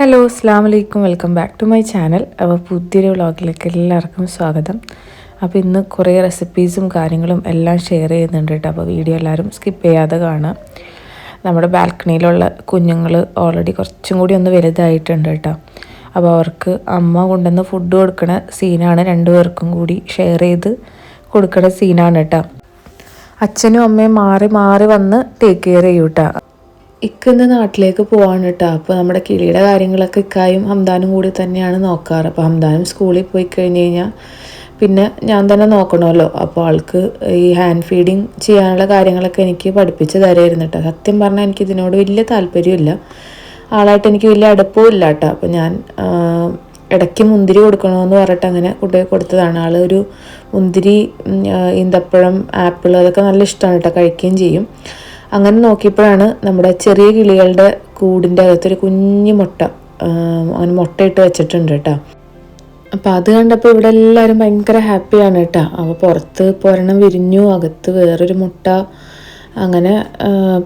Hello അസ്സാം വലൈക്കും, welcome back to my channel. അപ്പോൾ പുതിയൊരു വ്ളോഗിലേക്ക് എല്ലാവർക്കും സ്വാഗതം. അപ്പോൾ ഇന്ന് കുറേ റെസിപ്പീസും കാര്യങ്ങളും എല്ലാം ഷെയർ ചെയ്യുന്നുണ്ട് കേട്ടോ. അപ്പോൾ വീഡിയോ എല്ലാവരും സ്കിപ്പ് ചെയ്യാതെ കാണാം. നമ്മുടെ ബാൽക്കണിയിലുള്ള കുഞ്ഞുങ്ങൾ ഓൾറെഡി കുറച്ചും കൂടി ഒന്ന് വലുതായിട്ടുണ്ട് കേട്ടോ. അപ്പോൾ അവർക്ക് അമ്മ കൊണ്ടുവന്ന് ഫുഡ് കൊടുക്കണ സീനാണ്, രണ്ടുപേർക്കും കൂടി ഷെയർ ചെയ്ത് കൊടുക്കണ സീനാണ് കേട്ടോ. അച്ഛനും അമ്മയും മാറി മാറി വന്ന് ടേക്ക് കെയർ ചെയ്യും കേട്ടോ. ഇന്ന് നാട്ടിലേക്ക് പോവാണ് കേട്ടോ. അപ്പോൾ നമ്മുടെ കിളിയുടെ കാര്യങ്ങളൊക്കെ ഇക്കായും ഹംദാനും കൂടി തന്നെയാണ് നോക്കാറ്. അപ്പോൾ ഹംദാനും സ്കൂളിൽ പോയി കഴിഞ്ഞ് കഴിഞ്ഞാൽ പിന്നെ ഞാൻ തന്നെ നോക്കണമല്ലോ. അപ്പോൾ ആൾക്ക് ഈ ഹാൻഡ് ഫീഡിങ് ചെയ്യാനുള്ള കാര്യങ്ങളൊക്കെ എനിക്ക് പഠിപ്പിച്ച് തരായിരുന്നു കേട്ടോ. സത്യം പറഞ്ഞാൽ എനിക്ക് ഇതിനോട് വലിയ താല്പര്യമില്ല, ആളായിട്ട് എനിക്ക് വലിയ അടുപ്പവും ഇല്ല കേട്ടോ. അപ്പോൾ ഞാൻ ഇടയ്ക്ക് മുന്തിരി കൊടുക്കണമെന്ന് പറഞ്ഞിട്ട് അങ്ങനെ കൊണ്ടുപോയി കൊടുത്തതാണ്. ആൾ ഒരു മുന്തിരി, ഈന്തപ്പഴം, ആപ്പിൾ അതൊക്കെ നല്ല ഇഷ്ടമാണ് കേട്ടോ, കഴിക്കുകയും ചെയ്യും. അങ്ങനെ നോക്കിയപ്പോഴാണ് നമ്മുടെ ചെറിയ കിളികളുടെ കൂടിൻ്റെ അകത്തൊരു കുഞ്ഞു മുട്ട, അങ്ങനെ മുട്ടയിട്ട് വെച്ചിട്ടുണ്ട് കേട്ടോ. അപ്പോൾ അത് കണ്ടപ്പോൾ ഇവിടെ എല്ലാവരും ഭയങ്കര ഹാപ്പിയാണ് കേട്ടോ. അപ്പോൾ പുറത്ത് പൊരണം വിരിഞ്ഞു, അകത്ത് വേറൊരു മുട്ട, അങ്ങനെ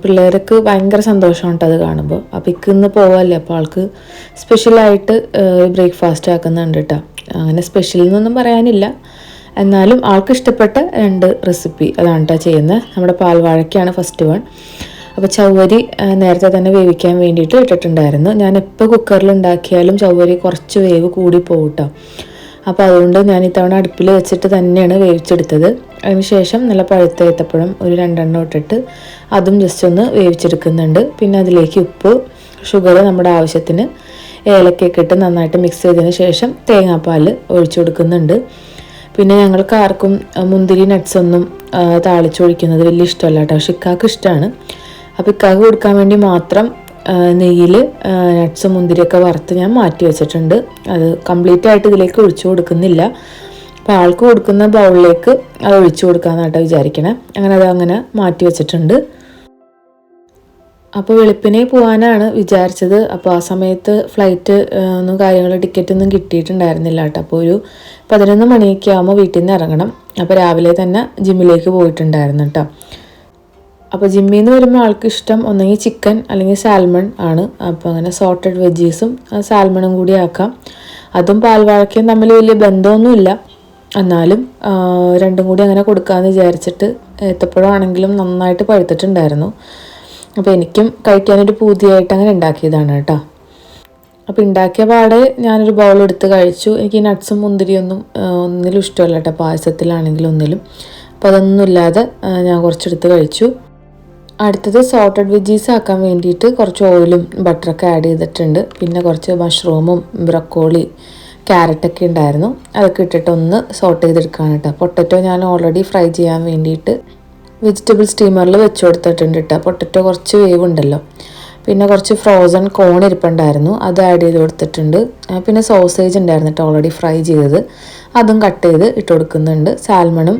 പിള്ളേർക്ക് ഭയങ്കര സന്തോഷമാണ് കേട്ടോ അത് കാണുമ്പോൾ. അപ്പോൾ ഇന്ന് പോവല്ലേ, അപ്പോൾ ആൾക്ക് സ്പെഷ്യലായിട്ട് ബ്രേക്ക്ഫാസ്റ്റ് ആക്കുന്നുണ്ട് കേട്ടോ. അങ്ങനെ സ്പെഷ്യൽ എന്നൊന്നും പറയാനില്ല, എന്നാലും ആൾക്ക് ഇഷ്ടപ്പെട്ട 2 റെസിപ്പി അതാണ് കേട്ടോ ചെയ്യുന്നത്. നമ്മുടെ പാൽവാഴയ്ക്കാണ് ഫസ്റ്റ് വൺ. അപ്പോൾ ചവ്വരി നേരത്തെ തന്നെ വേവിക്കാൻ വേണ്ടിയിട്ട് ഇട്ടിട്ടുണ്ടായിരുന്നു. ഞാൻ എപ്പോൾ കുക്കറിൽ ഉണ്ടാക്കിയാലും ചവ്വരി കുറച്ച് വേവ് കൂടി പോകും കേട്ടോ. അപ്പോൾ അതുകൊണ്ട് ഞാൻ ഇത്തവണ അടുപ്പിൽ വെച്ചിട്ട് തന്നെയാണ് വേവിച്ചെടുത്തത്. അതിനുശേഷം നല്ല പഴുത്ത ഏത്തപ്പഴം ഒരു 2 ഇട്ടിട്ട് അതും ജസ്റ്റ് ഒന്ന് വേവിച്ചെടുക്കുന്നുണ്ട്. പിന്നെ അതിലേക്ക് ഉപ്പ്, ഷുഗർ നമ്മുടെ ആവശ്യത്തിന്, ഏലക്കയൊക്കെ ഇട്ട് നന്നായിട്ട് മിക്സ് ചെയ്തതിന് ശേഷം തേങ്ങാപ്പാൽ ഒഴിച്ചു കൊടുക്കുന്നുണ്ട്. പിന്നെ ഞങ്ങൾക്ക് ആർക്കും മുന്തിരി നട്ട്സൊന്നും താളിച്ചൊഴിക്കുന്നത് വലിയ ഇഷ്ടമല്ല കേട്ടോ. പക്ഷെ ഇക്കാക്ക് ഇഷ്ടമാണ്. അപ്പോൾ ഇക്കാക്ക് കൊടുക്കാൻ വേണ്ടി മാത്രം നെയ്യിൽ നട്ട്സും മുന്തിരിയൊക്കെ വറുത്ത് ഞാൻ മാറ്റി വെച്ചിട്ടുണ്ട്. അത് കംപ്ലീറ്റ് ആയിട്ട് ഇതിലേക്ക് ഒഴിച്ചു കൊടുക്കുന്നില്ല. അപ്പോൾ ആൾക്ക് കൊടുക്കുന്ന ബൗളിലേക്ക് അത് ഒഴിച്ചു കൊടുക്കാമെന്നാട്ടോ വിചാരിക്കണേ. അങ്ങനെ അതങ്ങനെ മാറ്റി വെച്ചിട്ടുണ്ട്. അപ്പോൾ വെളുപ്പിനെ പോകാനാണ് വിചാരിച്ചത്. അപ്പോൾ ആ സമയത്ത് ഫ്ലൈറ്റ് ഒന്നും ടിക്കറ്റൊന്നും കിട്ടിയിട്ടുണ്ടായിരുന്നില്ല കേട്ടോ. അപ്പോൾ ഒരു 11 മണിയൊക്കെ ആകുമ്പോൾ വീട്ടിൽ നിന്ന് ഇറങ്ങണം. അപ്പോൾ രാവിലെ തന്നെ ജിമ്മിലേക്ക് പോയിട്ടുണ്ടായിരുന്നു കേട്ടോ. അപ്പോൾ ജിമ്മിൽ നിന്ന് വരുമ്പോൾ ആൾക്ക് ഇഷ്ടം ഒന്നെങ്കിൽ ചിക്കൻ അല്ലെങ്കിൽ സാൽമൺ ആണ്. അപ്പോൾ അങ്ങനെ സോർട്ടഡ് വെജീസും സാൽമണും കൂടി ആക്കാം. അതും പാൽവാഴക്കയും തമ്മിൽ വലിയ ബന്ധമൊന്നുമില്ല, എന്നാലും രണ്ടും കൂടി അങ്ങനെ കൊടുക്കാമെന്ന് വിചാരിച്ചിട്ട് ഏത്തപ്പഴമാണെങ്കിലും നന്നായിട്ട് പഴുത്തിട്ടുണ്ടായിരുന്നു. അപ്പോൾ എനിക്കും കഴിക്കാനൊരു പൂതിയായിട്ട് അങ്ങനെ ഉണ്ടാക്കിയതാണ് കേട്ടോ. അപ്പോൾ ഉണ്ടാക്കിയ പാടെ ഞാനൊരു ബൗളെടുത്ത് കഴിച്ചു. എനിക്ക് ഈ നട്ട്സും മുന്തിരിയൊന്നും ഒന്നിലും ഇഷ്ടമല്ല കേട്ടോ, പായസത്തിലാണെങ്കിലും ഒന്നിലും. അപ്പോൾ അതൊന്നും ഇല്ലാതെ ഞാൻ കുറച്ചെടുത്ത് കഴിച്ചു. അടുത്തത് സോർട്ടഡ് വെജീസ് ആക്കാൻ വേണ്ടിയിട്ട് കുറച്ച് ഓയിലും ബട്ടറൊക്കെ ആഡ് ചെയ്തിട്ടുണ്ട്. പിന്നെ കുറച്ച് മഷ്റൂമും ബ്രക്കോളി, ക്യാരറ്റൊക്കെ ഉണ്ടായിരുന്നു, അതൊക്കെ ഇട്ടിട്ട് ഒന്ന് സോട്ട് ചെയ്തെടുക്കുകയാണ് കേട്ടോ. പൊട്ടറ്റോ ഞാൻ ഓൾറെഡി ഫ്രൈ ചെയ്യാൻ വേണ്ടിയിട്ട് വെജിറ്റബിൾ സ്റ്റീമറിൽ വെച്ച് കൊടുത്തിട്ടുണ്ട് കേട്ടോ. പൊട്ടറ്റോ കുറച്ച് വേവുണ്ടല്ലോ. പിന്നെ കുറച്ച് ഫ്രോസൺ കോൺ ഇരിപ്പുണ്ടായിരുന്നു, അത് ആഡ് ചെയ്ത് കൊടുത്തിട്ടുണ്ട്. പിന്നെ സോസേജ് ഉണ്ടായിരുന്നു കേട്ടോ ഓൾറെഡി ഫ്രൈ ചെയ്തത്, അതും കട്ട് ചെയ്ത് ഇട്ട് കൊടുക്കുന്നുണ്ട്. സാൽമണും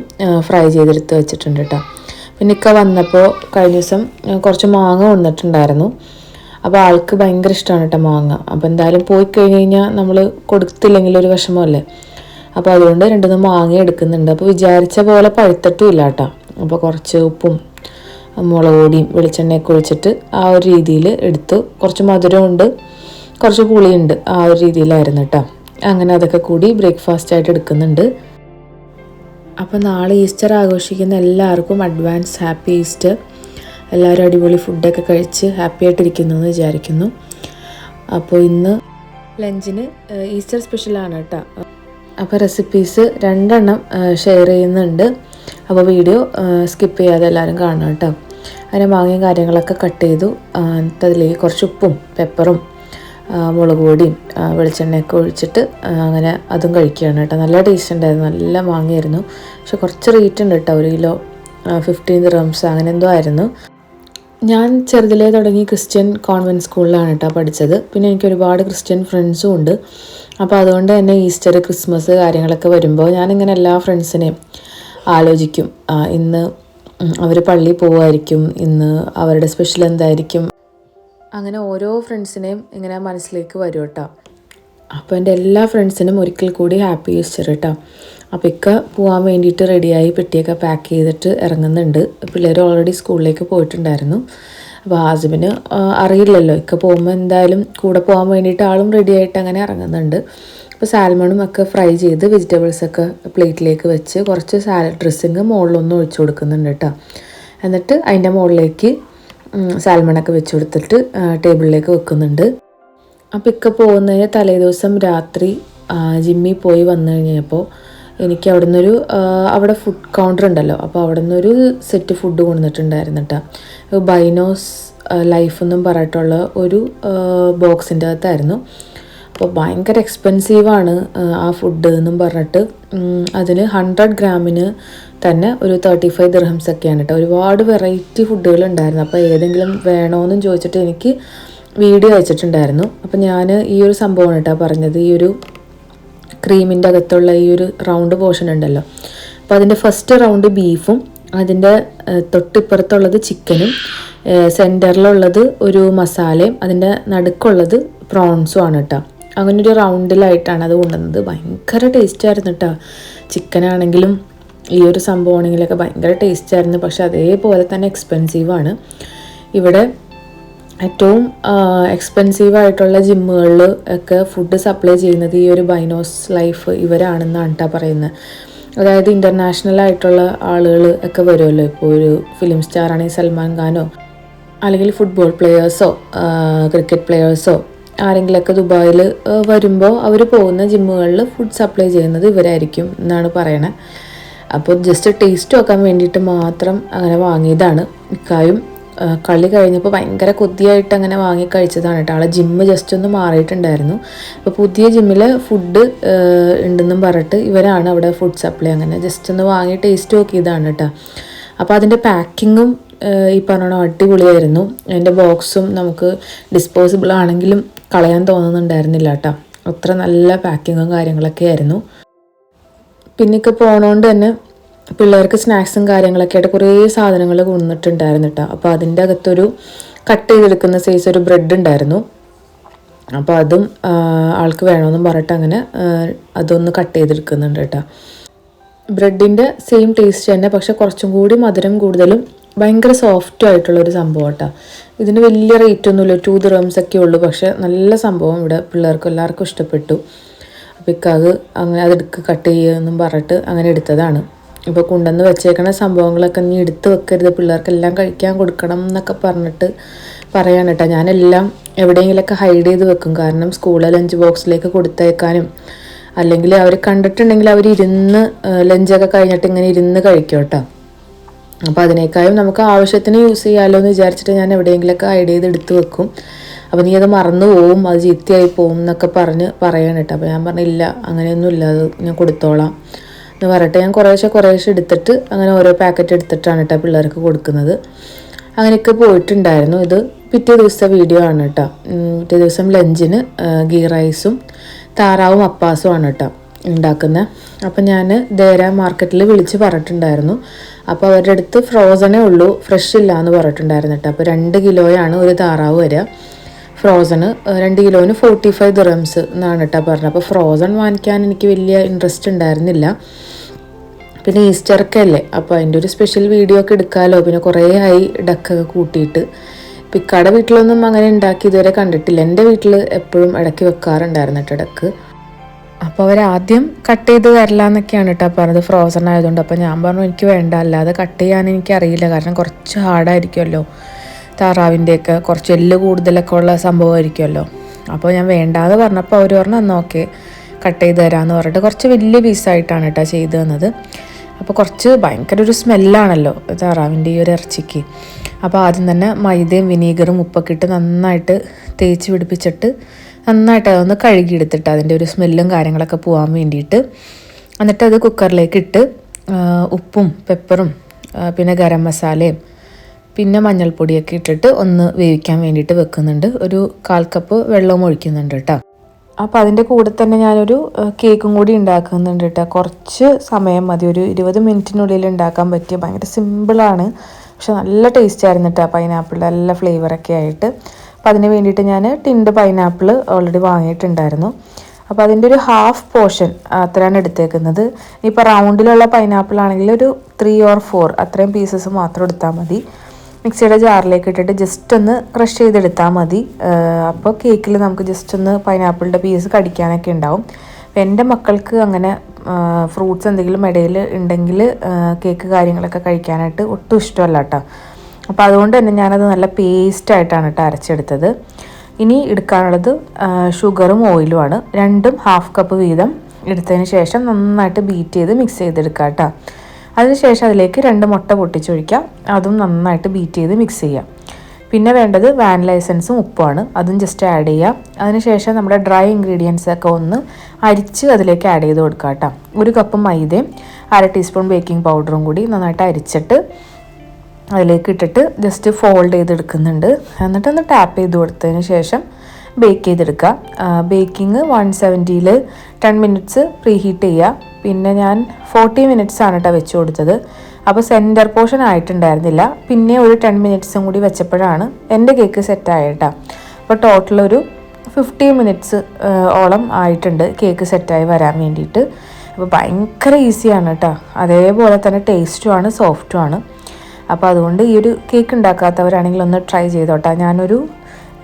ഫ്രൈ ചെയ്തെടുത്ത് വെച്ചിട്ടുണ്ട് കേട്ടോ. പിന്നെ വന്നപ്പോൾ കഴിഞ്ഞ ദിവസം കുറച്ച് മാങ്ങ കൊണ്ടിട്ടുണ്ടായിരുന്നു. അപ്പോൾ ആൾക്ക് ഭയങ്കര ഇഷ്ടമാണ് കേട്ടോ മാങ്ങ. അപ്പോൾ എന്തായാലും പോയി കഴിഞ്ഞ് കഴിഞ്ഞാൽ നമ്മൾ കൊടുത്തില്ലെങ്കിൽ ഒരു വിഷമമല്ലേ. അപ്പോൾ അതുകൊണ്ട് 2 മാങ്ങ എടുക്കുന്നുണ്ട്. അപ്പോൾ വിചാരിച്ച പോലെ പഴുത്തിട്ടും ഇല്ല കേട്ടോ. അപ്പോൾ കുറച്ച് ഉപ്പും മുളക് പൊടിയും വെളിച്ചെണ്ണയൊക്കെ ഒഴിച്ചിട്ട് ആ ഒരു രീതിയിൽ എടുത്തു. കുറച്ച് മധുരമുണ്ട്, കുറച്ച് പുളിയുണ്ട്, ആ ഒരു രീതിയിലായിരുന്നു കേട്ടോ. അങ്ങനെ അതൊക്കെ കൂടി ബ്രേക്ക്ഫാസ്റ്റ് ആയിട്ട് എടുക്കുന്നുണ്ട്. അപ്പോൾ നാളെ ഈസ്റ്റർ ആഘോഷിക്കുന്ന എല്ലാവർക്കും അഡ്വാൻസ് ഹാപ്പി ഈസ്റ്റർ. എല്ലാവരും അടിപൊളി ഫുഡൊക്കെ കഴിച്ച് ഹാപ്പി ആയിട്ടിരിക്കുന്നു എന്ന് വിചാരിക്കുന്നു. അപ്പോൾ ഇന്ന് ലഞ്ചിന് ഈസ്റ്റർ സ്പെഷ്യലാണ് കേട്ടോ. അപ്പോൾ റെസിപ്പീസ് 2 ഷെയർ ചെയ്യുന്നുണ്ട്. അപ്പോൾ വീഡിയോ സ്കിപ്പ് ചെയ്യാതെ എല്ലാവരും കാണണം കേട്ടോ. അങ്ങനെ മാങ്ങയും കാര്യങ്ങളൊക്കെ കട്ട് ചെയ്തു. അതിലേക്ക് കുറച്ച് ഉപ്പും പെപ്പറും മുളക് പൊടിയും വെളിച്ചെണ്ണയൊക്കെ ഒഴിച്ചിട്ട് അങ്ങനെ അതും കഴിക്കുകയാണ് കേട്ടോ. നല്ല ടേസ്റ്റ് ഉണ്ടായിരുന്നു, നല്ല മാങ്ങയായിരുന്നു. പക്ഷെ കുറച്ച് റേറ്റ് ഉണ്ട് കേട്ടോ, 1 കിലോ 15 ദിർഹംസ് അങ്ങനെ എന്തോ ആയിരുന്നു. ഞാൻ ചെറുതിലേ തുടങ്ങി ക്രിസ്ത്യൻ കോൺവെൻറ്റ് സ്കൂളിലാണ് കേട്ടോ പഠിച്ചത്. പിന്നെ എനിക്ക് ഒരുപാട് ക്രിസ്ത്യൻ ഫ്രണ്ട്സും ഉണ്ട്. അപ്പോൾ അതുകൊണ്ട് തന്നെ ഈസ്റ്റർ, ക്രിസ്മസ് കാര്യങ്ങളൊക്കെ വരുമ്പോൾ ഞാനിങ്ങനെ എല്ലാ ഫ്രണ്ട്സിനെയും ആലോചിക്കും. ഇന്ന് അവർ പള്ളിയിൽ പോവുമായിരിക്കും, ഇന്ന് അവരുടെ സ്പെഷ്യൽ എന്തായിരിക്കും, അങ്ങനെ ഓരോ ഫ്രണ്ട്സിനെയും ഇങ്ങനെ മനസ്സിലേക്ക് വരും കേട്ടോ. അപ്പോൾ എൻ്റെ എല്ലാ ഫ്രണ്ട്സിനും ഒരിക്കൽ കൂടി ഹാപ്പി ഈസ്റ്റർ കേട്ടോ. അപ്പോൾ പോകാൻ വേണ്ടിയിട്ട് റെഡിയായി പെട്ടിയൊക്കെ പാക്ക് ചെയ്തിട്ട് ഇറങ്ങുന്നുണ്ട്. പിള്ളേർ ഓൾറെഡി സ്കൂളിലേക്ക് പോയിട്ടുണ്ടായിരുന്നു. അപ്പോൾ ഹാസിബിന് അറിയില്ലല്ലോ, ഇക്ക പോകുമ്പോൾ എന്തായാലും കൂടെ പോകാൻ വേണ്ടിയിട്ട് ആളും റെഡി ആയിട്ട് അങ്ങനെ ഇറങ്ങുന്നുണ്ട്. അപ്പോൾ സാൽമണും ഒക്കെ ഫ്രൈ ചെയ്ത് വെജിറ്റബിൾസൊക്കെ പ്ലേറ്റിലേക്ക് വെച്ച് കുറച്ച് സാലഡ് ഡ്രസ്സിങ് മുകളിലൊന്നും ഒഴിച്ചു കൊടുക്കുന്നുണ്ട് കേട്ടോ. എന്നിട്ട് അതിൻ്റെ മുകളിലേക്ക് സാൽമണൊക്കെ വെച്ച് കൊടുത്തിട്ട് ടേബിളിലേക്ക് വെക്കുന്നുണ്ട്. അപ്പോൾ ഇക്ക പോകുന്നതിന് തലേദിവസം രാത്രി ജിമ്മിൽ പോയി വന്നു കഴിഞ്ഞപ്പോൾ എനിക്ക് അവിടെ ഫുഡ് കൗണ്ടർ ഉണ്ടല്ലോ, അപ്പോൾ അവിടെ നിന്നൊരു സെറ്റ് ഫുഡ് കൊണ്ടുവന്നിട്ടുണ്ടായിരുന്നു കേട്ടോ. ബൈനോസ് ലൈഫ് എന്നും പറഞ്ഞിട്ടുള്ള ഒരു ബോക്സിൻ്റെ അകത്തായിരുന്നു. അപ്പോൾ ഭയങ്കര എക്സ്പെൻസീവാണ് ആ ഫുഡ് എന്നും പറഞ്ഞിട്ട് അതിന് 100 ഗ്രാമിന് തന്നെ ഒരു 35 ദിർഹംസ് ഒക്കെയാണ് കേട്ടോ. ഒരുപാട് വെറൈറ്റി ഫുഡുകൾ ഉണ്ടായിരുന്നു. അപ്പോൾ ഏതെങ്കിലും വേണമെന്നും ചോദിച്ചിട്ട് എനിക്ക് വീഡിയോ അയച്ചിട്ടുണ്ടായിരുന്നു. അപ്പോൾ ഞാൻ ഈ ഒരു സംഭവമാണ് കേട്ടോ പറഞ്ഞത്, ഈ ഒരു ക്രീമിൻ്റെ അകത്തുള്ള ഈ ഒരു റൗണ്ട് പോർഷൻ ഉണ്ടല്ലോ. അപ്പോൾ അതിൻ്റെ ഫസ്റ്റ് റൗണ്ട് ബീഫും അതിൻ്റെ തൊട്ടിപ്പുറത്തുള്ളത് ചിക്കനും സെൻറ്ററിലുള്ളത് ഒരു മസാലയും അതിൻ്റെ നടുക്കുള്ളത് പ്രോൺസും ആണ് കേട്ടോ. അങ്ങനെ ഒരു റൗണ്ടിലായിട്ടാണ് അത് കൊണ്ടുവന്നത്. ഭയങ്കര ടേസ്റ്റായിരുന്നു കേട്ടോ. ചിക്കനാണെങ്കിലും ഈ ഒരു സംഭവമാണെങ്കിലൊക്കെ ഭയങ്കര ടേസ്റ്റായിരുന്നു. പക്ഷെ അതേപോലെ തന്നെ എക്സ്പെൻസീവാണ്. ഇവിടെ ഏറ്റവും എക്സ്പെൻസീവായിട്ടുള്ള ജിമ്മുകളിൽ ഒക്കെ ഫുഡ് സപ്ലൈ ചെയ്യുന്നത് ഈ ഒരു ബൈനോസ് ലൈഫ് ഇവരാണെന്നാണ് കേട്ടോ പറയുന്നത്. അതായത് ഇൻ്റർനാഷണൽ ആയിട്ടുള്ള ആളുകൾ ഒക്കെ വരുമല്ലോ. ഇപ്പോൾ ഒരു ഫിലിം സ്റ്റാർ ആണെങ്കിൽ സൽമാൻ ഖാനോ അല്ലെങ്കിൽ ഫുട്ബോൾ പ്ലെയേഴ്സോ ക്രിക്കറ്റ് പ്ലെയേഴ്സോ ആരെങ്കിലുമൊക്കെ ദുബായിൽ വരുമ്പോൾ അവർ പോകുന്ന ജിമ്മുകളിൽ ഫുഡ് സപ്ലൈ ചെയ്യുന്നത് ഇവരായിരിക്കും എന്നാണ് പറയണത്. അപ്പോൾ ജസ്റ്റ് ടേസ്റ്റ് വെക്കാൻ വേണ്ടിയിട്ട് മാത്രം അങ്ങനെ വാങ്ങിയതാണ്. ഇക്കായും കളി കഴിഞ്ഞപ്പോൾ ഭയങ്കര കൊതിയായിട്ട് അങ്ങനെ വാങ്ങി കഴിച്ചതാണ് കേട്ടോ. ആളെ ജിമ്മ് ജസ്റ്റ് ഒന്ന് മാറിയിട്ടുണ്ടായിരുന്നു. അപ്പോൾ പുതിയ ജിമ്മിൽ ഫുഡ് ഉണ്ടെന്നും പറഞ്ഞിട്ട് ഇവരാണ് അവിടെ ഫുഡ് സപ്ലൈ അങ്ങനെ ജസ്റ്റ് ഒന്ന് വാങ്ങി ടേസ്റ്റ് നോക്കിയതാണ് കേട്ടോ. അപ്പോൾ അതിൻ്റെ പാക്കിങ്ങും ഈ പറഞ്ഞ അടിപൊളിയായിരുന്നു. അതിൻ്റെ ബോക്സും നമുക്ക് ഡിസ്പോസിബിൾ ആണെങ്കിലും കളയാൻ തോന്നുന്നുണ്ടായിരുന്നില്ല കേട്ടോ. അത്ര നല്ല പാക്കിങ്ങും കാര്യങ്ങളൊക്കെ ആയിരുന്നു. പിന്നൊക്കെ പോണോണ്ട് തന്നെ പിള്ളേർക്ക് സ്നാക്സും കാര്യങ്ങളൊക്കെ ആയിട്ട് കുറേ സാധനങ്ങൾ കൊണ്ടിട്ടുണ്ടായിരുന്നു കേട്ടോ. അപ്പോൾ അതിൻ്റെ അകത്തൊരു കട്ട് ചെയ്തെടുക്കുന്ന സൈസ് ഒരു ബ്രെഡ് ഉണ്ടായിരുന്നു. അപ്പോൾ അതും ആൾക്ക് വേണമെന്നും പറഞ്ഞിട്ട് അങ്ങനെ അതൊന്ന് കട്ട് ചെയ്തെടുക്കുന്നുണ്ട് കേട്ടോ. ബ്രെഡിൻ്റെ സെയിം ടേസ്റ്റ് തന്നെ, പക്ഷെ കുറച്ചും കൂടി മധുരം കൂടുതലും ഭയങ്കര സോഫ്റ്റും ആയിട്ടുള്ളൊരു സംഭവം കേട്ടോ. ഇതിന് വലിയ റേറ്റ് ഒന്നുമില്ല, 2 ദിർഹംസ് ഒക്കെ ഉള്ളൂ. പക്ഷെ നല്ല സംഭവം ഇവിടെ പിള്ളേർക്ക് എല്ലാവർക്കും ഇഷ്ടപ്പെട്ടു. അപ്പോൾ ഇക്കാത് അങ്ങനെ അതെടുക്ക് കട്ട് ചെയ്യുമെന്നും പറഞ്ഞിട്ട് അങ്ങനെ എടുത്തതാണ്. ഇപ്പോൾ കൊണ്ടുവന്ന് വെച്ചേക്കണ സംഭവങ്ങളൊക്കെ നീ എടുത്ത് വെക്കരുത്, പിള്ളേർക്കെല്ലാം കഴിക്കാൻ കൊടുക്കണം എന്നൊക്കെ പറഞ്ഞിട്ട് പറയാൻ കേട്ടോ. ഞാനെല്ലാം എവിടെയെങ്കിലുമൊക്കെ ഹൈഡ് ചെയ്ത് വെക്കും. കാരണം സ്കൂളിലെ ലഞ്ച് ബോക്സിലേക്ക് കൊടുത്തേക്കാനും അല്ലെങ്കിൽ അവർ കണ്ടിട്ടുണ്ടെങ്കിൽ അവർ ലഞ്ചൊക്കെ കഴിഞ്ഞിട്ട് ഇങ്ങനെ ഇരുന്ന് കഴിക്കും കേട്ടോ. അപ്പോൾ അതിനേക്കാളും നമുക്ക് ആവശ്യത്തിന് യൂസ് ചെയ്യാമല്ലോ എന്ന് വിചാരിച്ചിട്ട് ഞാൻ എവിടെയെങ്കിലുമൊക്കെ ഹൈഡ് ചെയ്ത് എടുത്ത് വെക്കും. അപ്പോൾ നീ അത് മറന്നു പോവും, അത് ചീത്തയായി പോവും എന്നൊക്കെ പറയാൻ കേട്ടോ. അപ്പോൾ ഞാൻ പറഞ്ഞില്ല, അങ്ങനെയൊന്നുമില്ല, അത് ഞാൻ കൊടുത്തോളാം എന്ന് പറഞ്ഞിട്ട് ഞാൻ കുറേശ്ശെ എടുത്തിട്ട് അങ്ങനെ ഓരോ പാക്കറ്റ് എടുത്തിട്ടാണ് കേട്ടോ പിള്ളേർക്ക് കൊടുക്കുന്നത്. അങ്ങനെയൊക്കെ പോയിട്ടുണ്ടായിരുന്നു. ഇത് പിറ്റേ ദിവസത്തെ വീഡിയോ ആണ് കേട്ടോ. പിറ്റേ ദിവസം ലഞ്ചിന് ഗീ റൈസും താറാവും അപ്പാസും ആണ് കേട്ടോ ഉണ്ടാക്കുന്നത്. അപ്പം ഞാൻ ദേര മാർക്കറ്റിൽ വിളിച്ച് പറഞ്ഞിട്ടുണ്ടായിരുന്നു. അപ്പോൾ അവരുടെ അടുത്ത് ഫ്രോസണേ ഉള്ളൂ, ഫ്രഷ് ഇല്ല എന്ന് പറഞ്ഞിട്ടുണ്ടായിരുന്നു കേട്ടോ. അപ്പോൾ 2 കിലോയാണ് ഒരു താറാവ് വരിക. ഫ്രോസണ് 2 കിലോന് 45 ദിർഹംസ് എന്നാണ് കേട്ടോ പറഞ്ഞത്. അപ്പോൾ ഫ്രോസൺ വാങ്ങിക്കാൻ എനിക്ക് വലിയ ഇൻട്രസ്റ്റ് ഉണ്ടായിരുന്നില്ല. പിന്നെ ഈസ്റ്ററൊക്കെ അല്ലേ, അപ്പോൾ അതിൻ്റെ ഒരു സ്പെഷ്യൽ വീഡിയോ ഒക്കെ എടുക്കാമല്ലോ. പിന്നെ കുറേ ആയി ഡക്കൊക്കെ കൂട്ടിയിട്ട്. പിക്കാടെ വീട്ടിലൊന്നും അങ്ങനെ ഉണ്ടാക്കി ഇതുവരെ കണ്ടിട്ടില്ല. എൻ്റെ വീട്ടിൽ എപ്പോഴും ഇടയ്ക്ക് വെക്കാറുണ്ടായിരുന്നു കേട്ടോ ഡക്ക്. അപ്പോൾ അവരാദ്യം കട്ട് ചെയ്ത് തരില്ലാന്നൊക്കെയാണ് കേട്ടോ പറഞ്ഞത്, ഫ്രോസൺ ആയതുകൊണ്ട്. അപ്പോൾ ഞാൻ പറഞ്ഞു എനിക്ക് വേണ്ട, അല്ലാതെ കട്ട് ചെയ്യാൻ എനിക്കറിയില്ല, കാരണം കുറച്ച് ഹാർഡായിരിക്കുമല്ലോ, താറാവിൻ്റെയൊക്കെ കുറച്ച് എല്ല് കൂടുതലൊക്കെ ഉള്ള സംഭവമായിരിക്കുമല്ലോ. അപ്പോൾ ഞാൻ വേണ്ടാതെ പറഞ്ഞപ്പോൾ അവർ പറഞ്ഞു എന്നാൽ ഓക്കെ കട്ട് ചെയ്ത് തരാമെന്ന് പറഞ്ഞിട്ട് കുറച്ച് വലിയ പീസായിട്ടാണ് കേട്ടോ ചെയ്ത് തന്നത്. അപ്പോൾ കുറച്ച് ഭയങ്കര ഒരു സ്മെല്ലാണല്ലോ താറാവിൻ്റെ ഈ ഒരു ഇറച്ചിക്ക്. അപ്പോൾ ആദ്യം തന്നെ മൈദയും വിനീഗറും ഉപ്പൊക്കെ ഇട്ട് നന്നായിട്ട് തേച്ച് പിടിപ്പിച്ചിട്ട് നന്നായിട്ട് അതൊന്ന് കഴുകിയെടുത്തിട്ട് അതിൻ്റെ ഒരു സ്മെല്ലും കാര്യങ്ങളൊക്കെ പോകാൻ വേണ്ടിയിട്ട് എന്നിട്ട് അത് കുക്കറിലേക്ക് ഇട്ട് ഉപ്പും പെപ്പറും പിന്നെ ഗരം മസാലയും പിന്നെ മഞ്ഞൾപ്പൊടിയൊക്കെ ഇട്ടിട്ട് ഒന്ന് വേവിക്കാൻ വേണ്ടിയിട്ട് വെക്കുന്നുണ്ട്. ഒരു 1/4 കപ്പ് വെള്ളവും ഒഴിക്കുന്നുണ്ട് കേട്ടോ. അപ്പോൾ അതിൻ്റെ കൂടെ തന്നെ ഞാനൊരു കേക്കും കൂടി ഉണ്ടാക്കുന്നുണ്ട് കേട്ടോ. കുറച്ച് സമയം മതി, ഒരു 20 മിനിറ്റിനുള്ളിൽ ഉണ്ടാക്കാൻ പറ്റിയ ഭയങ്കര സിമ്പിളാണ്, പക്ഷെ നല്ല ടേസ്റ്റ് ആയിരുന്നു കേട്ടോ. പൈനാപ്പിളിൻ്റെ നല്ല ഫ്ലേവറൊക്കെ ആയിട്ട്. അപ്പോൾ അതിന് വേണ്ടിയിട്ട് ഞാൻ ടിൻഡ് പൈനാപ്പിൾ ഓൾറെഡി വാങ്ങിയിട്ടുണ്ടായിരുന്നു. അപ്പോൾ അതിൻ്റെ ഒരു 1/2 പോർഷൻ അത്രയാണ് എടുത്തേക്കുന്നത്. ഇപ്പോൾ റൗണ്ടിലുള്ള പൈനാപ്പിൾ ആണെങ്കിൽ ഒരു 3 or 4 അത്രയും പീസസ് മാത്രം എടുത്താൽ മതി. മിക്സിയുടെ ജാറിലേക്ക് ഇട്ടിട്ട് ജസ്റ്റ് ഒന്ന് ക്രഷ് ചെയ്തെടുത്താൽ മതി. അപ്പോൾ കേക്കിൽ നമുക്ക് ജസ്റ്റ് ഒന്ന് പൈനാപ്പിളിൻ്റെ പീസ് കടിക്കാനൊക്കെ ഉണ്ടാവും. അപ്പോൾ എൻ്റെ മക്കൾക്ക് അങ്ങനെ ഫ്രൂട്ട്സ് എന്തെങ്കിലും ഇടയിൽ ഉണ്ടെങ്കിൽ കേക്ക് കാര്യങ്ങളൊക്കെ കഴിക്കാനായിട്ട് ഒട്ടും ഇഷ്ടമല്ല കേട്ടോ. അപ്പോൾ അതുകൊണ്ട് തന്നെ ഞാനത് നല്ല പേസ്റ്റായിട്ടാണ് കേട്ടോ അരച്ചെടുത്തത്. ഇനി എടുക്കാനുള്ളത് ഷുഗറും ഓയിലുമാണ്. രണ്ടും 1/2 കപ്പ് വീതം എടുത്തതിന് ശേഷം നന്നായിട്ട് ബീറ്റ് ചെയ്ത് മിക്സ് ചെയ്തെടുക്കുക കേട്ടോ. അതിനുശേഷം അതിലേക്ക് 2 മുട്ട പൊട്ടിച്ചൊഴിക്കാം. അതും നന്നായിട്ട് ബീറ്റ് ചെയ്ത് മിക്സ് ചെയ്യാം. പിന്നെ വേണ്ടത് വാനില എസൻസും ഉപ്പുമാണ്. അതും ജസ്റ്റ് ആഡ് ചെയ്യാം. അതിനുശേഷം നമ്മുടെ ഡ്രൈ ഇൻഗ്രീഡിയൻസ് ഒക്കെ ഒന്ന് അരിച്ച് അതിലേക്ക് ആഡ് ചെയ്ത് കൊടുക്കുക കേട്ടോ. 1 കപ്പ് മൈദയും 1/2 ടീസ്പൂൺ ബേക്കിംഗ് പൗഡറും കൂടി നന്നായിട്ട് അരിച്ചിട്ട് അതിലേക്ക് ഇട്ടിട്ട് ജസ്റ്റ് ഫോൾഡ് ചെയ്തെടുക്കുന്നുണ്ട്. എന്നിട്ടൊന്ന് ടാപ്പ് ചെയ്ത് കൊടുത്തതിന് ശേഷം ബേക്ക് ചെയ്തെടുക്കുക. ബേക്കിംഗ് 170-ൽ 10 മിനിറ്റ്സ് പ്രീ ഹീറ്റ് ചെയ്യുക. പിന്നെ ഞാൻ 40 മിനിറ്റ്സ് ആണ് കേട്ടോ വെച്ച് കൊടുത്തത്. അപ്പോൾ സെൻറ്റർ പോർഷൻ ആയിട്ടുണ്ടായിരുന്നില്ല. പിന്നെ ഒരു 10 മിനിറ്റ്സും കൂടി വെച്ചപ്പോഴാണ് എൻ്റെ കേക്ക് സെറ്റായത് കേട്ടോ. അപ്പോൾ ടോട്ടൽ ഒരു 50 മിനിറ്റ്സ് ഓളം ആയിട്ടുണ്ട് കേക്ക് സെറ്റായി വരാൻ വേണ്ടിയിട്ട്. അപ്പോൾ ഭയങ്കര ഈസിയാണ് കേട്ടോ. അതേപോലെ തന്നെ ടേസ്റ്റുമാണ്, സോഫ്റ്റുമാണ്. അപ്പോൾ അതുകൊണ്ട് ഈ ഒരു കേക്ക് ഉണ്ടാക്കാത്തവരാണെങ്കിൽ ഒന്ന് ട്രൈ ചെയ്തോട്ടെ. ഞാനൊരു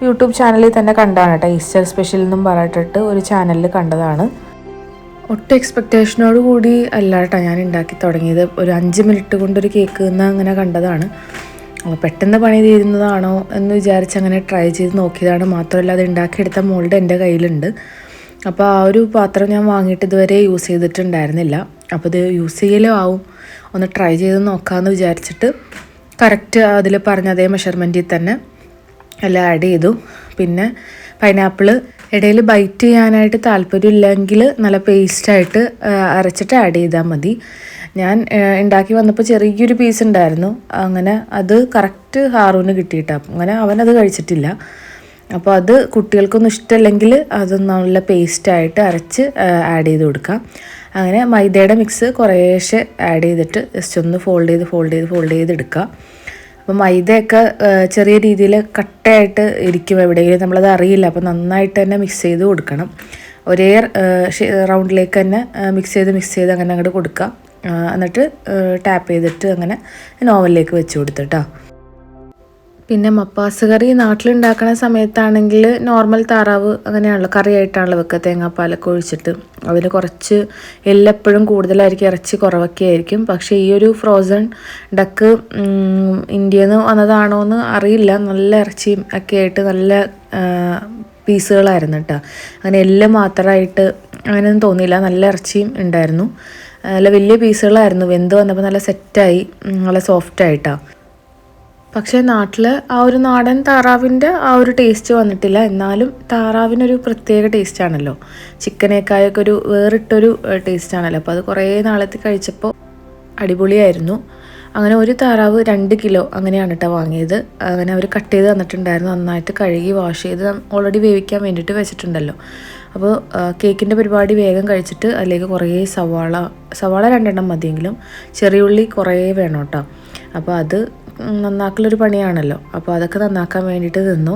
യൂട്യൂബ് ചാനലിൽ തന്നെ കണ്ടതാണ് കേട്ടോ. ഈസ്റ്റർ സ്പെഷ്യൽ എന്നും പറഞ്ഞിട്ട് ഒരു ചാനലിൽ കണ്ടതാണ്. ഒട്ടും എക്സ്പെക്റ്റേഷനോട് കൂടി അല്ല കേട്ടോ ഞാൻ ഉണ്ടാക്കി തുടങ്ങിയത്. ഒരു 5 മിനിറ്റ് കൊണ്ടൊരു കേക്ക് എന്ന് അങ്ങനെ കണ്ടതാണ്. അപ്പോൾ പെട്ടെന്ന് പണി തീരുന്നതാണോ എന്ന് വിചാരിച്ച് അങ്ങനെ ട്രൈ ചെയ്ത് നോക്കിയതാണ്. മാത്രമല്ല അത് ഉണ്ടാക്കിയെടുത്ത മോൾഡ് എൻ്റെ കയ്യിലുണ്ട്. അപ്പോൾ ആ ഒരു പാത്രം ഞാൻ വാങ്ങിയിട്ട് ഇതുവരെ യൂസ് ചെയ്തിട്ടുണ്ടായിരുന്നില്ല. അപ്പോൾ ഇത് യൂസ് ചെയ്യലോ ആവും, ഒന്ന് ട്രൈ ചെയ്ത് നോക്കാമെന്ന് വിചാരിച്ചിട്ട് കറക്റ്റ് അതിൽ പറഞ്ഞ അതേ മെഷർമെൻറ്റിൽ തന്നെ എല്ലാം ആഡ് ചെയ്തു. പിന്നെ പൈനാപ്പിൾ ഇടയിൽ ബൈറ്റ് ചെയ്യാനായിട്ട് താല്പര്യമില്ലെങ്കിൽ നല്ല പേസ്റ്റായിട്ട് അരച്ചിട്ട് ആഡ് ചെയ്താൽ മതി. ഞാൻ ഉണ്ടാക്കി വന്നപ്പോൾ ചെറിയൊരു പീസ് ഉണ്ടായിരുന്നു. അങ്ങനെ അത് കറക്റ്റ് ഹാറൂന് കിട്ടിയിട്ടാണ്. അങ്ങനെ അവനത് കഴിച്ചിട്ടില്ല. അപ്പോൾ അത് കുട്ടികൾക്കൊന്നും ഇഷ്ടമല്ലെങ്കിൽ അത് നല്ല പേസ്റ്റായിട്ട് അരച്ച് ആഡ് ചെയ്ത് കൊടുക്കാം. അങ്ങനെ മൈദയുടെ മിക്സ് കുറേശ്ശെ ആഡ് ചെയ്തിട്ട് ജസ്റ്റ് ഒന്ന് ഫോൾഡ് ചെയ്തെടുക്കുക. അപ്പോൾ മൈദയൊക്കെ ചെറിയ രീതിയിൽ കട്ടയായിട്ട് ഇരിക്കും എവിടെയെങ്കിലും, നമ്മളത് അറിയില്ല. അപ്പോൾ നന്നായിട്ട് തന്നെ മിക്സ് ചെയ്ത് കൊടുക്കണം. ഒരേ റൗണ്ടിലേക്ക് തന്നെ മിക്സ് ചെയ്ത് അങ്ങനെ അങ്ങോട്ട് കൊടുക്കുക. എന്നിട്ട് ടാപ്പ് ചെയ്തിട്ട് അങ്ങനെ ഓവനിലേക്ക് വെച്ച് കൊടുത്തിട്ടോ. പിന്നെ മപ്പാസ് കറി നാട്ടിലുണ്ടാക്കുന്ന സമയത്താണെങ്കിൽ നോർമൽ താറാവ് അങ്ങനെയാണല്ലോ, കറിയായിട്ടാണല്ലോ വെക്കുക, തേങ്ങാപ്പാലൊക്കെ ഒഴിച്ചിട്ട്. അതിന് കുറച്ച് എല്ലെപ്പോഴും കൂടുതലായിരിക്കും, ഇറച്ചി കുറവൊക്കെ ആയിരിക്കും. പക്ഷേ ഈ ഒരു ഫ്രോസൺ ഡക്ക് ഇന്ത്യയിൽ നിന്ന് വന്നതാണോ എന്ന് അറിയില്ല. നല്ല ഇറച്ചിയും ഒക്കെ ആയിട്ട് നല്ല പീസുകളായിരുന്നു കേട്ടോ. അങ്ങനെ എല്ലാം മാത്രമായിട്ട് അങ്ങനെയൊന്നും തോന്നിയില്ല. നല്ല ഇറച്ചിയും ഉണ്ടായിരുന്നു. നല്ല വലിയ പീസുകളായിരുന്നു. വെന്ത് വന്നപ്പോൾ നല്ല സെറ്റായി, നല്ല സോഫ്റ്റായിട്ടാണ്. പക്ഷേ നാട്ടിൽ ആ ഒരു നാടൻ താറാവിൻ്റെ ആ ഒരു ടേസ്റ്റ് വന്നിട്ടില്ല. എന്നാലും താറാവിനൊരു പ്രത്യേക ടേസ്റ്റാണല്ലോ, ചിക്കനേക്കായൊക്കെ ഒരു വേറിട്ടൊരു ടേസ്റ്റാണല്ലോ. അപ്പോൾ അത് കുറേ നാളത്തെ കഴിച്ചപ്പോൾ അടിപൊളിയായിരുന്നു. അങ്ങനെ ഒരു താറാവ് 2 കിലോ അങ്ങനെയാണ് കേട്ടോ വാങ്ങിയത്. അങ്ങനെ അവർ കട്ട് ചെയ്ത് തന്നിട്ടുണ്ടായിരുന്നു. നന്നായിട്ട് കഴുകി വാഷ് ചെയ്ത് ഓൾറെഡി വേവിക്കാൻ വേണ്ടിയിട്ട് വെച്ചിട്ടുണ്ടല്ലോ. അപ്പോൾ കേക്കിൻ്റെ പരിപാടി വേഗം കഴിച്ചിട്ട് അതിലേക്ക് കുറേ സവാള 2 മതിയെങ്കിലും ചെറിയുള്ളി കുറേ വേണം കേട്ടോ. അപ്പോൾ അത് നന്നാക്കലൊരു പണിയാണല്ലോ. അപ്പോൾ അതൊക്കെ നന്നാക്കാൻ വേണ്ടിയിട്ട് നിന്നു.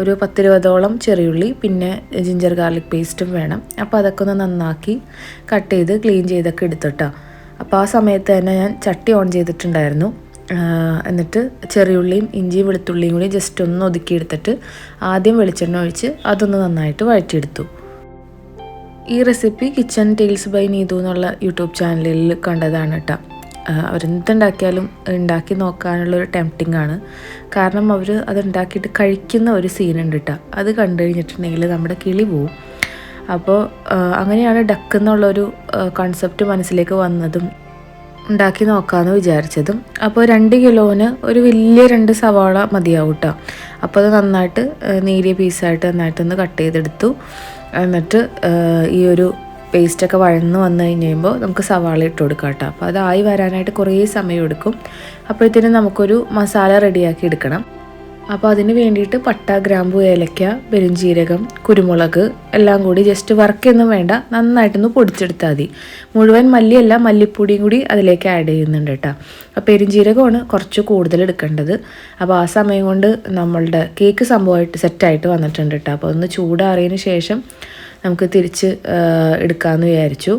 ഒരു 10-20ഓളം ചെറിയുള്ളി, പിന്നെ ജിഞ്ചർ ഗാർലിക് പേസ്റ്റും വേണം. അപ്പോൾ അതൊക്കെ ഒന്ന് നന്നാക്കി കട്ട് ചെയ്ത് ക്ലീൻ ചെയ്തൊക്കെ എടുത്തിട്ടാണ്. അപ്പോൾ ആ സമയത്ത് തന്നെ ഞാൻ ചട്ടി ഓൺ ചെയ്തിട്ടുണ്ടായിരുന്നു. എന്നിട്ട് ചെറിയുള്ളിയും ഇഞ്ചിയും വെളുത്തുള്ളിയും കൂടി ജസ്റ്റ് ഒന്ന് ഒതുക്കിയെടുത്തിട്ട് ആദ്യം വെളിച്ചെണ്ണ ഒഴിച്ച് അതൊന്ന് നന്നായിട്ട് വഴറ്റിയെടുത്തു. ഈ recipe kitchen tales by Neethu എന്നുള്ള യൂട്യൂബ് ചാനലിൽ കണ്ടതാണ് കേട്ടോ. അവരെന്തുണ്ടാക്കിയാലും ഉണ്ടാക്കി നോക്കാനുള്ളൊരു ടെംപ്റ്റിംഗ് ആണ്. കാരണം അവർ അതുണ്ടാക്കിയിട്ട് കഴിക്കുന്ന ഒരു സീനുണ്ട് കേട്ടോ. അത് കണ്ടു കഴിഞ്ഞിട്ടുണ്ടെങ്കിൽ നമ്മുടെ കിളി പോവും. അപ്പോൾ അങ്ങനെയാണ് ഡക്ക് എന്നുള്ളൊരു കോൺസെപ്റ്റ് മനസ്സിലേക്ക് വന്നതും ഉണ്ടാക്കി നോക്കാമെന്ന് വിചാരിച്ചതും. അപ്പോൾ 2 കിലോന് ഒരു വലിയ 2 സവാള മതിയാവും കേട്ടോ. അപ്പോൾ അത് നന്നായിട്ട് നേരിയ പീസായിട്ട് നന്നായിട്ടൊന്ന് കട്ട് ചെയ്തെടുത്തു. എന്നിട്ട് ഈ ഒരു പേസ്റ്റൊക്കെ വഴന്ന് വന്നു കഴിയുമ്പോൾ നമുക്ക് സവാള ഇട്ട് കൊടുക്കാം കേട്ടോ. അപ്പോൾ അതായി വരാനായിട്ട് കുറേ സമയം എടുക്കും. അപ്പോഴത്തേനും നമുക്കൊരു മസാല റെഡിയാക്കി എടുക്കണം. അപ്പോൾ അതിന് വേണ്ടിയിട്ട് പട്ട, ഗ്രാമ്പു, ഏലക്ക, പെരുംജീരകം, കുരുമുളക് എല്ലാം കൂടി ജസ്റ്റ് വറുക്കൊന്നും വേണ്ട, നന്നായിട്ടൊന്ന് പൊടിച്ചെടുത്താൽ മതി. മുഴുവൻ മല്ലിയല്ല, മല്ലിപ്പൊടിയും കൂടി അതിലേക്ക് ആഡ് ചെയ്യുന്നുണ്ട് കേട്ടോ. അപ്പോൾ പെരുംജീരകമാണ് കുറച്ച് കൂടുതൽ എടുക്കേണ്ടത്. അപ്പോൾ ആ സമയം കൊണ്ട് നമ്മളുടെ കേക്ക് സംഭവമായിട്ട് സെറ്റായിട്ട് വന്നിട്ടുണ്ട് കേട്ടോ. അപ്പോൾ ഒന്ന് ചൂടാറിയതിന് ശേഷം നമുക്ക് തിരിച്ച് എടുക്കാമെന്ന് വിചാരിച്ചു,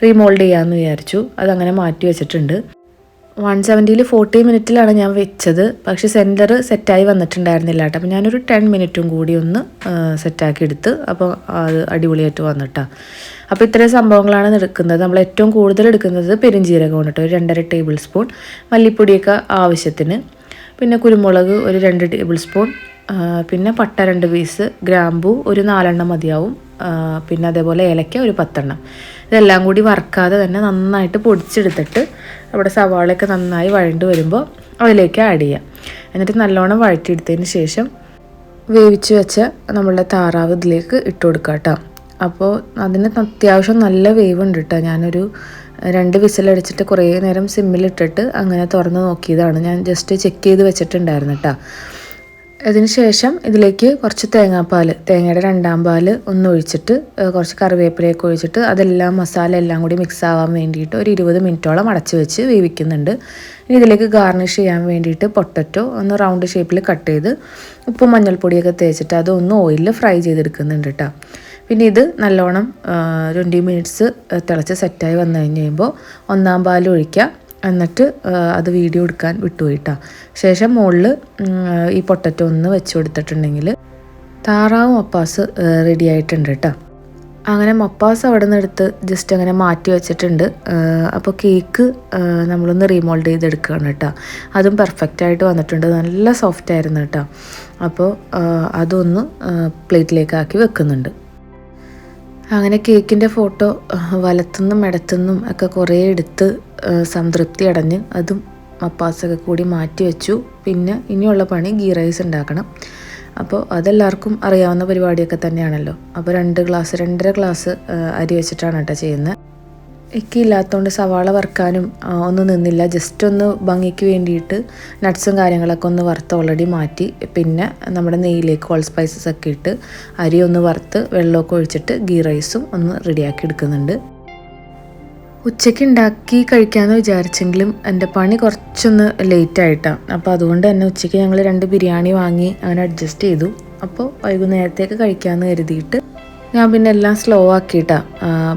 റീമോൾഡ് ചെയ്യാമെന്ന് വിചാരിച്ചു. അതങ്ങനെ മാറ്റി വെച്ചിട്ടുണ്ട്. 170 40 മിനിറ്റിലാണ് ഞാൻ വെച്ചത്. പക്ഷേ സെൻറ്റർ സെറ്റായി വന്നിട്ടുണ്ടായിരുന്നില്ല കേട്ടോ. അപ്പോൾ ഞാനൊരു 10 മിനിറ്റും കൂടി ഒന്ന് സെറ്റാക്കി എടുത്ത്. അപ്പോൾ അത് അടിപൊളിയായിട്ട് വന്നിട്ടാണ്. അപ്പോൾ ഇത്രയും സംഭവങ്ങളാണ് എടുക്കുന്നത്. നമ്മൾ ഏറ്റവും കൂടുതൽ എടുക്കുന്നത് പെരുംജീരകമാണ് കേട്ടോ, ഒരു 2.5 ടേബിൾ സ്പൂൺ. മല്ലിപ്പൊടിയൊക്കെ ആവശ്യത്തിന്. പിന്നെ കുരുമുളക് ഒരു 2 ടേബിൾ സ്പൂൺ. പിന്നെ പട്ട 2 പീസ്, ഗ്രാമ്പൂ ഒരു 4 മതിയാവും. പിന്നെ അതേപോലെ ഏലക്ക ഒരു 10. ഇതെല്ലാം കൂടി വറുക്കാതെ തന്നെ നന്നായിട്ട് പൊടിച്ചെടുത്തിട്ട് അവിടെ സവാളയൊക്കെ നന്നായി വഴണ്ട് വരുമ്പോൾ അതിലേക്ക് ആഡ് ചെയ്യാം. എന്നിട്ട് നല്ലോണം വഴറ്റിയെടുത്തതിന് ശേഷം വേവിച്ച് വെച്ച നമ്മളുടെ താറാവ് ഇതിലേക്ക് ഇട്ട് കൊടുക്കുക കേട്ടോ. അപ്പോൾ അതിന് അത്യാവശ്യം നല്ല വേവുണ്ട് കേട്ടോ. ഞാനൊരു 2 വിസിലടിച്ചിട്ട് കുറേ നേരം സിമ്മിലിട്ടിട്ട് അങ്ങനെ തുറന്ന് നോക്കിയതാണ്. ഞാൻ ജസ്റ്റ് ചെക്ക് ചെയ്ത് വെച്ചിട്ടുണ്ടായിരുന്നു കേട്ടോ. അതിന് ശേഷം ഇതിലേക്ക് കുറച്ച് തേങ്ങയുടെ 2ാം പാല് ഒന്ന് ഒഴിച്ചിട്ട് കുറച്ച് കറിവേപ്പിലയൊക്കെ ഒഴിച്ചിട്ട് അതെല്ലാം മസാല എല്ലാം കൂടി മിക്സ് ആവാൻ വേണ്ടിയിട്ട് ഒരു 20 മിനിറ്റോളം അടച്ച് വെച്ച് വേവിക്കുന്നുണ്ട്. ഇനി ഇതിലേക്ക് ഗാർണിഷ് ചെയ്യാൻ വേണ്ടിയിട്ട് പൊട്ടറ്റോ ഒന്ന് റൗണ്ട് ഷേപ്പിൽ കട്ട് ചെയ്ത് ഉപ്പും മഞ്ഞൾപ്പൊടിയൊക്കെ തേച്ചിട്ട് അതൊന്ന് ഓയിലിൽ ഫ്രൈ ചെയ്തെടുക്കുന്നുണ്ട് കേട്ടോ. പിന്നെ ഇത് നല്ലോണം 20 മിനിറ്റ്സ് തിളച്ച് സെറ്റായി വന്നു കഴിഞ്ഞ് കഴിയുമ്പോൾ 1ാം പാൽ ഒഴിക്കുക. എന്നിട്ട് അത് വീഡിയോ എടുക്കാൻ വിട്ടുപോയിട്ടാ. ശേഷം മുകളിൽ ഈ പൊട്ടറ്റോ ഒന്ന് വെച്ച് കൊടുത്തിട്ടുണ്ടെങ്കിൽ താറാവ് മപ്പാസ് റെഡി ആയിട്ടുണ്ട് കേട്ടോ. അങ്ങനെ മപ്പാസ് അവിടെ നിന്ന് എടുത്ത് ജസ്റ്റ് അങ്ങനെ മാറ്റി വെച്ചിട്ടുണ്ട്. അപ്പോൾ കേക്ക് നമ്മളൊന്ന് റീമോൾഡ് ചെയ്തെടുക്കുകയാണ് കേട്ടോ. അതും പെർഫെക്റ്റായിട്ട് വന്നിട്ടുണ്ട്, നല്ല സോഫ്റ്റ് ആയിരുന്നു കേട്ടോ. അപ്പോൾ അതൊന്ന് പ്ലേറ്റിലേക്ക് ആക്കി വെക്കുന്നുണ്ട്. അങ്ങനെ കേക്കിൻ്റെ ഫോട്ടോ വലത്തുനിന്നും ഇടത്തുനിന്നും ഒക്കെ കുറേ എടുത്ത് സംതൃപ്തി അടഞ്ഞ് അതും മപ്പാസൊക്കെ കൂടി മാറ്റി വെച്ചു. പിന്നെ ഇനിയുള്ള പണി ഗീ റൈസ് ഉണ്ടാക്കണം. അപ്പോൾ അതെല്ലാവർക്കും അറിയാവുന്ന പരിപാടിയൊക്കെ തന്നെയാണല്ലോ. അപ്പോൾ 2.5 ഗ്ലാസ് അരി വെച്ചിട്ടാണ് കേട്ടോ ചെയ്യുന്നത്. ഇല്ലാത്തതുകൊണ്ട് സവാള വറുക്കാനും ഒന്നും നിന്നില്ല. ജസ്റ്റ് ഒന്ന് ഭംഗിക്ക് വേണ്ടിയിട്ട് നട്ട്സും കാര്യങ്ങളൊക്കെ ഒന്ന് വറുത്ത് ഓൾറെഡി മാറ്റി. പിന്നെ നമ്മുടെ നെയ്യിലേക്ക് ഹോൾ സ്പൈസസ് ഒക്കെ ഇട്ട് അരി ഒന്ന് വറുത്ത് വെള്ളമൊക്കെ ഒഴിച്ചിട്ട് ഗീ റൈസും ഒന്ന് റെഡിയാക്കി എടുക്കുന്നുണ്ട്. ഉച്ചയ്ക്ക് ഉണ്ടാക്കി കഴിക്കാമെന്ന് വിചാരിച്ചെങ്കിലും എൻ്റെ പണി കുറച്ചൊന്ന് ലേറ്റായിട്ടാണ്. അപ്പോൾ അതുകൊണ്ട് തന്നെ ഉച്ചയ്ക്ക് ഞങ്ങൾ 2 ബിരിയാണി വാങ്ങി അങ്ങനെ അഡ്ജസ്റ്റ് ചെയ്തു. അപ്പോൾ വൈകുന്നേരത്തേക്ക് കഴിക്കാമെന്ന് കരുതിയിട്ട് ഞാൻ പിന്നെ എല്ലാം സ്ലോ ആക്കിയിട്ടാണ്,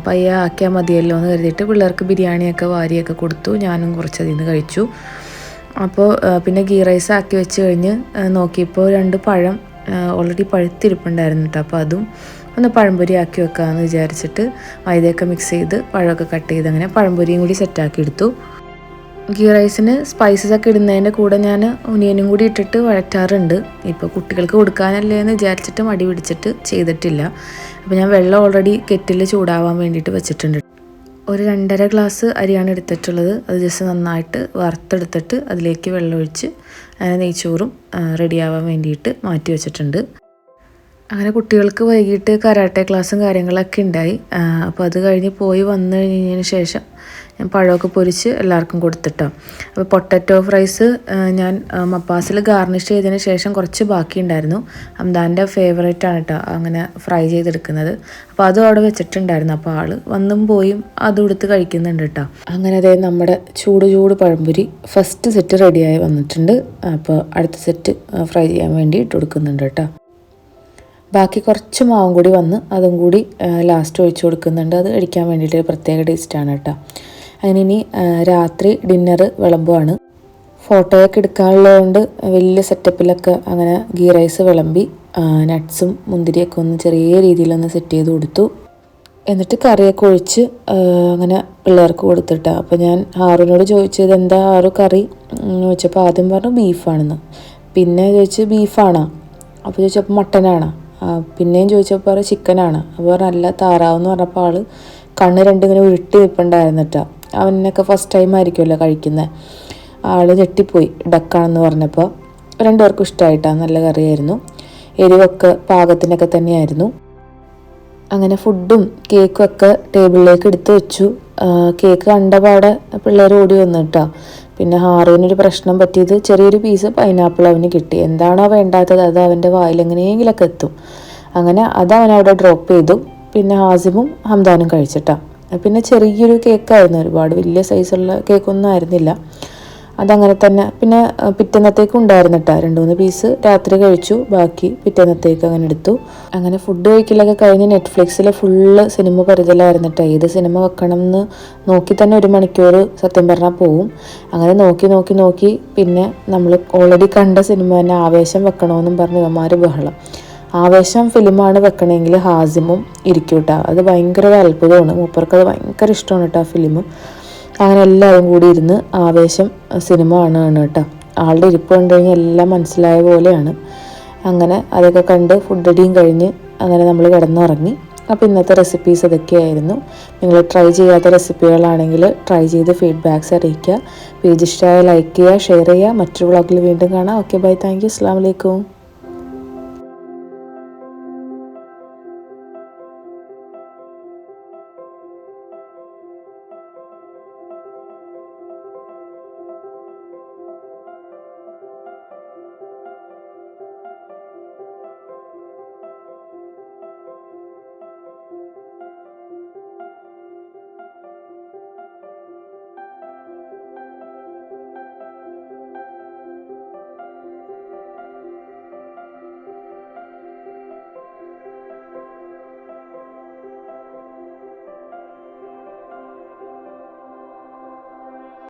പയ്യെ ആക്കിയാൽ മതിയല്ലോ എന്ന് കരുതിയിട്ട് പിള്ളേർക്ക് ബിരിയാണിയൊക്കെ വാരിയൊക്കെ കൊടുത്തു. ഞാനും കുറച്ചതിൽ നിന്ന് കഴിച്ചു. അപ്പോൾ പിന്നെ ഗീ റൈസ് ആക്കി വെച്ച് കഴിഞ്ഞ് നോക്കിയപ്പോൾ 2 പഴം ഓൾറെഡി പഴുത്തിരിപ്പുണ്ടായിരുന്നു കേട്ടോ. അപ്പോൾ അതും ഒന്ന് പഴംപൊരി ആക്കി വെക്കാമെന്ന് വിചാരിച്ചിട്ട് മൈദയൊക്കെ മിക്സ് ചെയ്ത് പഴമൊക്കെ കട്ട് ചെയ്ത് അങ്ങനെ പഴംപൊരിയും കൂടി സെറ്റാക്കി എടുത്തു. ഗീ റൈസിന് സ്പൈസസ് ഒക്കെ ഇടുന്നതിൻ്റെ കൂടെ ഞാൻ ഒനിയനും കൂടി ഇട്ടിട്ട് വഴറ്റാറുണ്ട്. ഇപ്പോൾ കുട്ടികൾക്ക് കൊടുക്കാനല്ലേ എന്ന് വിചാരിച്ചിട്ട് മടി പിടിച്ചിട്ട് ചെയ്തിട്ടില്ല. അപ്പോൾ ഞാൻ വെള്ളം ഓൾറെഡി കെറ്റിൽ ചൂടാവാൻ വേണ്ടിയിട്ട് വെച്ചിട്ടുണ്ട്. ഒരു 2.5 ഗ്ലാസ് അരിയാണ് എടുത്തിട്ടുള്ളത്. അത് ജസ്റ്റ് നന്നായിട്ട് വറുത്തെടുത്തിട്ട് അതിലേക്ക് വെള്ളം ഒഴിച്ച് അങ്ങനെ നെയ്ച്ചോറും റെഡിയാവാൻ വേണ്ടിയിട്ട് മാറ്റി വെച്ചിട്ടുണ്ട്. അങ്ങനെ കുട്ടികൾക്ക് വൈകിട്ട് കരാട്ടെ ക്ലാസ്സും കാര്യങ്ങളൊക്കെ ഉണ്ടായി. അപ്പോൾ അത് കഴിഞ്ഞ് പോയി വന്നു കഴിഞ്ഞതിന് ശേഷം ഞാൻ പഴമൊക്കെ പൊരിച്ച് എല്ലാവർക്കും കൊടുത്തിട്ടോ. അപ്പോൾ പൊട്ടറ്റോ ഫ്രൈസ് ഞാൻ മപ്പാസിൽ ഗാർണിഷ് ചെയ്തതിന് ശേഷം കുറച്ച് ബാക്കിയുണ്ടായിരുന്നു. ഹംദാൻ്റെ ഫേവറേറ്റ് ആണ് കേട്ടോ അങ്ങനെ ഫ്രൈ ചെയ്തെടുക്കുന്നത്. അപ്പോൾ അതും അവിടെ വെച്ചിട്ടുണ്ടായിരുന്നു. അപ്പോൾ ആൾ വന്നും പോയും അതും എടുത്ത് കഴിക്കുന്നുണ്ട് കേട്ടോ. അങ്ങനെ അതേ നമ്മുടെ ചൂട് പഴംപൊരി ഫസ്റ്റ് സെറ്റ് റെഡിയായി വന്നിട്ടുണ്ട്. അപ്പോൾ അടുത്ത സെറ്റ് ഫ്രൈ ചെയ്യാൻ വേണ്ടി ഇട്ട് കൊടുക്കുന്നുണ്ട് കേട്ടോ. ബാക്കി കുറച്ച് മാവും കൂടി വന്ന് അതും കൂടി ലാസ്റ്റ് ഒഴിച്ച് കൊടുക്കുന്നുണ്ട്. അത് കഴിക്കാൻ വേണ്ടിയിട്ട് ഒരു പ്രത്യേക ടേസ്റ്റാണ് കേട്ടോ. അങ്ങനെ ഇനി രാത്രി ഡിന്നർ വിളമ്പുവാണ്. ഫോട്ടോയൊക്കെ എടുക്കാനുള്ളതുകൊണ്ട് വലിയ സെറ്റപ്പിലൊക്കെ അങ്ങനെ ഗീ റൈസ് വിളമ്പി നട്ട്സും മുന്തിരിയൊക്കെ ഒന്ന് ചെറിയ രീതിയിലൊന്ന് സെറ്റ് ചെയ്ത് കൊടുത്തു. എന്നിട്ട് കറിയൊക്കെ ഒഴിച്ച് അങ്ങനെ പിള്ളേർക്ക് കൊടുത്തിട്ടാണ്. അപ്പോൾ ഞാൻ ഹാറൂനോട് ചോദിച്ചത് എന്താ ഹാറു കറി ചോദിച്ചപ്പോൾ ആദ്യം പറഞ്ഞു ബീഫാണെന്ന്. പിന്നെ ചോദിച്ചു ബീഫാണോ, അപ്പോൾ ചോദിച്ചപ്പോൾ മട്ടനാണോ, പിന്നെയും ചോദിച്ചപ്പോൾ ചിക്കനാണ്. അപ്പോൾ നല്ല താറാവെന്ന് പറഞ്ഞപ്പോൾ ആൾ കണ്ണ് 2 ഇങ്ങനെ ഉരുട്ടി നിൽപ്പുണ്ടായിരുന്നു കേട്ടോ. അവനൊക്കെ ഫസ്റ്റ് ടൈം ആയിരിക്കുമല്ലോ കഴിക്കുന്നത്. ആൾ ഞെട്ടിപ്പോയി ഡക്കാണെന്ന് പറഞ്ഞപ്പോൾ. 2 പേർക്കും ഇഷ്ടമായിട്ടാണ്, നല്ല കറിയായിരുന്നു. എരിവൊക്കെ പാകത്തിനൊക്കെ തന്നെയായിരുന്നു. അങ്ങനെ ഫുഡും കേക്കും ഒക്കെ ടേബിളിലേക്ക് എടുത്ത് വെച്ചു. കേക്ക് കണ്ടപാടെ പിള്ളേർ ഓടി വന്നു കേട്ടോ. പിന്നെ ഹാറൂനൊരു പ്രശ്നം പറ്റിയത് ചെറിയൊരു പീസ് പൈനാപ്പിൾ അവന് കിട്ടി. എന്താണോ വേണ്ടാത്തത് അത് അവൻ്റെ വായിൽ എങ്ങനെയെങ്കിലൊക്കെ എത്തും. അങ്ങനെ അത് അവനവിടെ ഡ്രോപ്പ് ചെയ്തു. പിന്നെ ഹാസിമും ഹംദാനും കഴിച്ചിട്ടാ. പിന്നെ ചെറിയൊരു കേക്കായിരുന്നു, ഒരുപാട് വലിയ സൈസുള്ള കേക്കൊന്നും ആയിരുന്നില്ല. അതങ്ങനെ തന്നെ. പിന്നെ പിറ്റേന്നത്തേക്ക് ഉണ്ടായിരുന്നു കേട്ടോ, 2-3 പീസ് രാത്രി കഴിച്ചു, ബാക്കി പിറ്റേന്നത്തേക്ക് അങ്ങനെ എടുത്തു. അങ്ങനെ ഫുഡ് കഴിക്കലൊക്കെ കഴിഞ്ഞ് നെറ്റ്ഫ്ലിക്സിൽ ഫുള്ള് സിനിമ പരിചയമായിരുന്നു കേട്ടോ. ഏത് സിനിമ വെക്കണം എന്ന് നോക്കി തന്നെ 1 മണിക്കൂർ സത്യം പറഞ്ഞാൽ പോവും. അങ്ങനെ നോക്കി പിന്നെ നമ്മൾ ഓൾറെഡി കണ്ട സിനിമ തന്നെ ആവേശം വെക്കണമെന്നും പറഞ്ഞ് ഇവന്മാർ ബഹളം. ആവേശം ഫിലിമാണ് വെക്കണമെങ്കിൽ ഹാസിമും ഇരിക്കും കേട്ടോ. അത് ഭയങ്കര ഒരു അത്ഭുതമാണ്, മൂപ്പർക്കത് ഭയങ്കര ഇഷ്ടമാണ് കേട്ടോ ആ ഫിലിം. അങ്ങനെ എല്ലാവരും കൂടി ഇരുന്ന് ആവേശം സിനിമ കാണുകയാണ് കേട്ടോ. ആളുടെ ഇരിപ്പ് കണ്ടു കഴിഞ്ഞാൽ എല്ലാം മനസ്സിലായ പോലെയാണ്. അങ്ങനെ അതൊക്കെ കണ്ട് ഫുഡ് അടിയും കഴിഞ്ഞ് അങ്ങനെ നമ്മൾ കിടന്നുറങ്ങി. അപ്പോൾ ഇന്നത്തെ റെസിപ്പീസ് ഇതൊക്കെയായിരുന്നു. നിങ്ങൾ ട്രൈ ചെയ്യാത്ത റെസിപ്പികളാണെങ്കിൽ ട്രൈ ചെയ്ത് ഫീഡ്ബാക്ക്സ് അറിയിക്കുക. പേജ് ഇഷ്ടമായ ലൈക്ക് ചെയ്യുക, ഷെയർ ചെയ്യുക. മറ്റൊരു വ്ളോഗിൽ വീണ്ടും കാണാം. ഓക്കെ ബൈ, താങ്ക് യു, അസ്സലാമു അലൈക്കും.